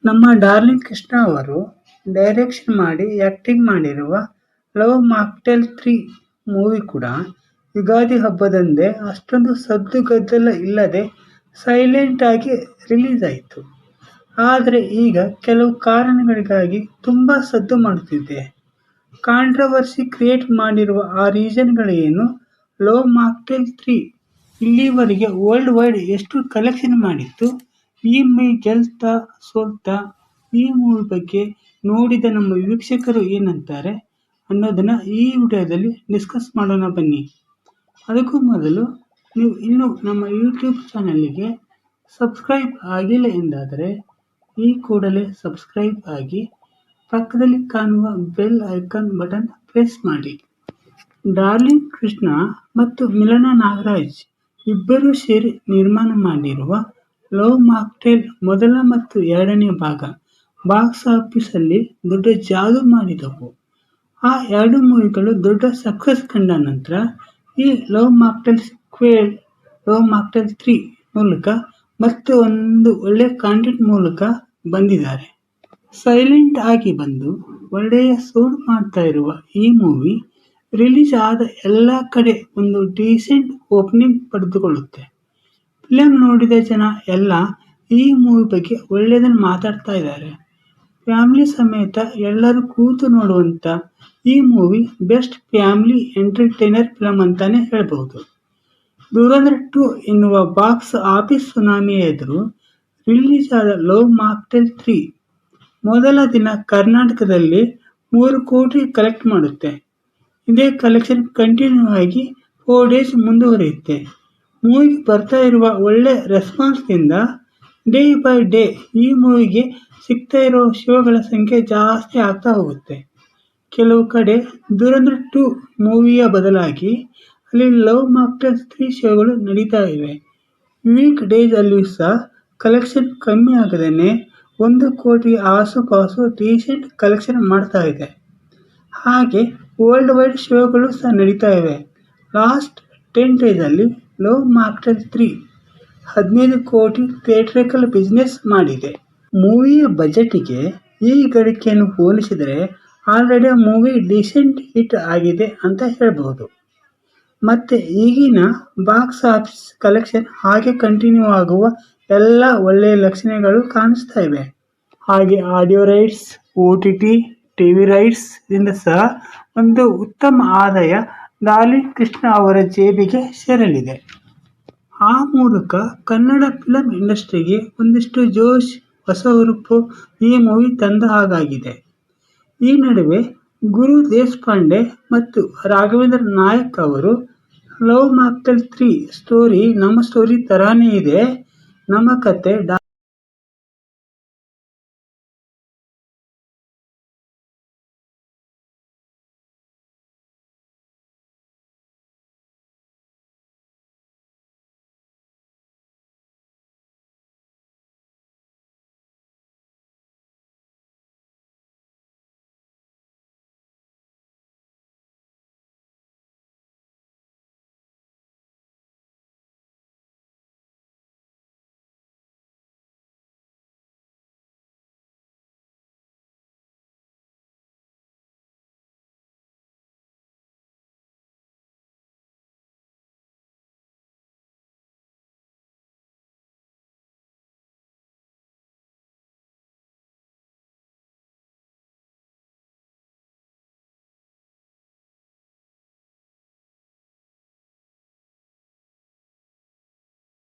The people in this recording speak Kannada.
ನಮ್ಮ ಡಾರ್ಲಿಂಗ್ ಕೃಷ್ಣ ಅವರು ಡೈರೆಕ್ಷನ್ ಮಾಡಿ ಆಕ್ಟಿಂಗ್ ಮಾಡಿರುವ ಲವ್ ಮಾಕ್ಟೇಲ್ 3 ಮೂವಿ ಕೂಡ ಯುಗಾದಿ ಹಬ್ಬದಂದೇ ಅಷ್ಟೊಂದು ಸದ್ದು ಗದ್ದಲ ಇಲ್ಲದೆ ಸೈಲೆಂಟ್ ಆಗಿ ರಿಲೀಸ್ ಆಯಿತು. ಆದರೆ ಈಗ ಕೆಲವು ಕಾರಣಗಳಿಗಾಗಿ ತುಂಬಾ ಸದ್ದು ಮಾಡುತ್ತಿದೆ. ಕಾಂಟ್ರವರ್ಸಿ ಕ್ರಿಯೇಟ್ ಮಾಡಿರುವ ಆ ರೀಸನ್ಗಳೇನು? ಲವ್ ಮಾಕ್ಟೇಲ್ 3 ಇಲ್ಲಿವರೆಗೆ ವರ್ಲ್ಡ್ ವೈಡ್ ಎಷ್ಟು ಕಲೆಕ್ಷನ್ ಮಾಡಿತ್ತು? ಈ ಮೂವಿ ಗೆಲ್ತಾ ಸೋಲ್ತಾ? ಈ ಮೂವಿ ಬಗ್ಗೆ ನೋಡಿದ ನಮ್ಮ ವೀಕ್ಷಕರು ಏನಂತಾರೆ ಅನ್ನೋದನ್ನ ಈ ವಿಡಿಯೋದಲ್ಲಿ ಡಿಸ್ಕಸ್ ಮಾಡೋಣ ಬನ್ನಿ. ಅದಕ್ಕೂ ಮೊದಲು ನೀವು ಇನ್ನೂ ನಮ್ಮ ಯೂಟ್ಯೂಬ್ ಚಾನಲ್ಗೆ ಸಬ್ಸ್ಕ್ರೈಬ್ ಆಗಿಲ್ಲ ಎಂದಾದರೆ ಈ ಕೂಡಲೇ ಸಬ್ಸ್ಕ್ರೈಬ್ ಆಗಿ ಪಕ್ಕದಲ್ಲಿ ಕಾಣುವ ಬೆಲ್ ಐಕಾನ್ ಬಟನ್ ಪ್ರೆಸ್ ಮಾಡಿ. ಡಾರ್ಲಿಂಗ್ ಕೃಷ್ಣ ಮತ್ತು ಮಿಲನಾ ನಾಗರಾಜ್ ಇಬ್ಬರೂ ಸೇರಿ ನಿರ್ಮಾಣ ಮಾಡಿರುವ ಲವ್ ಮಾಕ್ಟೇಲ್ ಮೊದಲ ಮತ್ತು ಎರಡನೇ ಭಾಗ ಬಾಕ್ಸ್ ಆಫೀಸಲ್ಲಿ ದೊಡ್ಡ ಜಾದೂ ಮಾಡಿದವು. ಆ ಎರಡು ಮೂವಿಗಳು ದೊಡ್ಡ ಸಕ್ಸಸ್ ಕಂಡ ನಂತರ ಈ love mocktail sequel love mocktail 3 ಮೂಲಕ ಮತ್ತೆ ಒಂದು ಒಳ್ಳೆ ಕಾಂಟೆಂಟ್ ಮೂಲಕ ಬಂದಿದ್ದಾರೆ. ಸೈಲೆಂಟ್ ಆಗಿ ಬಂದು ಒಳ್ಳೆಯ ಸೌಂಡ್ ಮಾಡ್ತಾ ಇರುವ ಈ ಮೂವಿ ರಿಲೀಸ್ ಆದ ಎಲ್ಲ ಕಡೆ ಒಂದು ಡೀಸೆಂಟ್ ಓಪನಿಂಗ್ ಪಡೆದುಕೊಳ್ಳುತ್ತೆ. ಫಿಲಂ ನೋಡಿದ ಜನ ಎಲ್ಲ ಈ ಮೂವಿ ಬಗ್ಗೆ ಒಳ್ಳೆಯದನ್ನು ಮಾತಾಡ್ತಾ ಇದ್ದಾರೆ. ಫ್ಯಾಮಿಲಿ ಸಮೇತ ಎಲ್ಲರೂ ಕೂತು ನೋಡುವಂತ ಈ movie best family entertainer film ಅಂತಾನೆ ಹೇಳ್ಬಹುದು. ಧುರಂಧರ್ 2 ಎನ್ನುವ ಬಾಕ್ಸ್ ಆಫೀಸ್ ಸುನಾಮಿ ಎದುರು ರಿಲೀಸ್ ಆದ ಲವ್ ಮಾಕ್ಟೇಲ್ 3 ಮೊದಲ ದಿನ ಕರ್ನಾಟಕದಲ್ಲಿ 3 ಕೋಟಿ ಕಲೆಕ್ಟ್ ಮಾಡುತ್ತೆ. ಇದೇ ಕಲೆಕ್ಷನ್ ಕಂಟಿನ್ಯೂ ಆಗಿ 4 ಡೇಸ್ ಮುಂದುವರಿಯುತ್ತೆ. ಮೂವಿಗೆ ಬರ್ತಾ ಇರುವ ಒಳ್ಳೆ ರೆಸ್ಪಾನ್ಸ್ನಿಂದ ಡೇ ಬೈ ಡೇ ಈ ಮೂವಿಗೆ ಸಿಗ್ತಾ ಇರೋ ಶೋಗಳ ಸಂಖ್ಯೆ ಜಾಸ್ತಿ ಆಗ್ತಾ ಹೋಗುತ್ತೆ. ಕೆಲವು ಕಡೆ ಧುರಂಧರ್ 2 ಮೂವಿಯ ಬದಲಾಗಿ ಅಲ್ಲಿ ಲವ್ ಮಾಕ್ಟೇಲ್ 3 ಶೋಗಳು ನಡೀತಾ ಇವೆ. ವೀಕ್ ಡೇಸ್ ಅಲ್ಲಿಯೂ ಸಹ ಕಲೆಕ್ಷನ್ ಕಮ್ಮಿ ಆಗದೇನೆ 1 ಕೋಟಿ ಆಸುಪಾಸು ಡೀಸೆಂಟ್ ಕಲೆಕ್ಷನ್ ಮಾಡ್ತಾ ಇದೆ. ಹಾಗೆ ವರ್ಲ್ಡ್ ವೈಡ್ ಶೋಗಳು ಸಹ ನಡೀತಾ ಇವೆ. ಲಾಸ್ಟ್ 10 ಡೇಸ್ ಅಲ್ಲಿ ಲವ್ ಮಾಕ್ಟೇಲ್ 3 15 ಕೋಟಿ ಥಿಯೇಟ್ರಿಕಲ್ ಬಿಸ್ನೆಸ್ ಮಾಡಿದೆ. ಮೂವಿಯ ಬಜೆಟ್ಗೆ ಈ ಗಳಿಕೆಯನ್ನು ಹೋಲಿಸಿದರೆ ಆಲ್ರೆಡಿ ಮೂವಿ ಡೀಸೆಂಟ್ ಹಿಟ್ ಆಗಿದೆ ಅಂತ ಹೇಳ್ಬಹುದು. ಮತ್ತೆ ಈಗಿನ ಬಾಕ್ಸ್ ಆಫೀಸ್ ಕಲೆಕ್ಷನ್ ಹಾಗೆ ಕಂಟಿನ್ಯೂ ಆಗುವ ಎಲ್ಲ ಒಳ್ಳೆಯ ಲಕ್ಷಣಗಳು ಕಾಣಿಸ್ತಾ ಇವೆ. ಹಾಗೆ audio rights, OTT, TV rights ಇಂದ ಸಹ ಒಂದು ಉತ್ತಮ ಆದಾಯ ಡಾರ್ಲಿಂಗ್ ಕೃಷ್ಣ ಅವರ ಜೇಬಿಗೆ ಸೇರಲಿದೆ. ಆ ಮೂಲಕ ಕನ್ನಡ ಫಿಲಂ ಇಂಡಸ್ಟ್ರಿಗೆ ಒಂದಿಷ್ಟು ಜೋಶ್, ಹೊಸ ಹುರುಪು ಈ ಮೂವಿ ತಂದ ಹಾಗಾಗಿದೆ. ಈ ನಡುವೆ ಗುರು ದೇಶಪಾಂಡೆ ಮತ್ತು ರಾಘವೇಂದ್ರ ನಾಯಕ್ ಅವರು ಲವ್ ಮಾಕ್ಟೇಲ್ 3 ಸ್ಟೋರಿ ನಮ್ಮ ಸ್ಟೋರಿ ತರಾನೇ ಇದೆ, ನಮ್ಮ ಕತೆ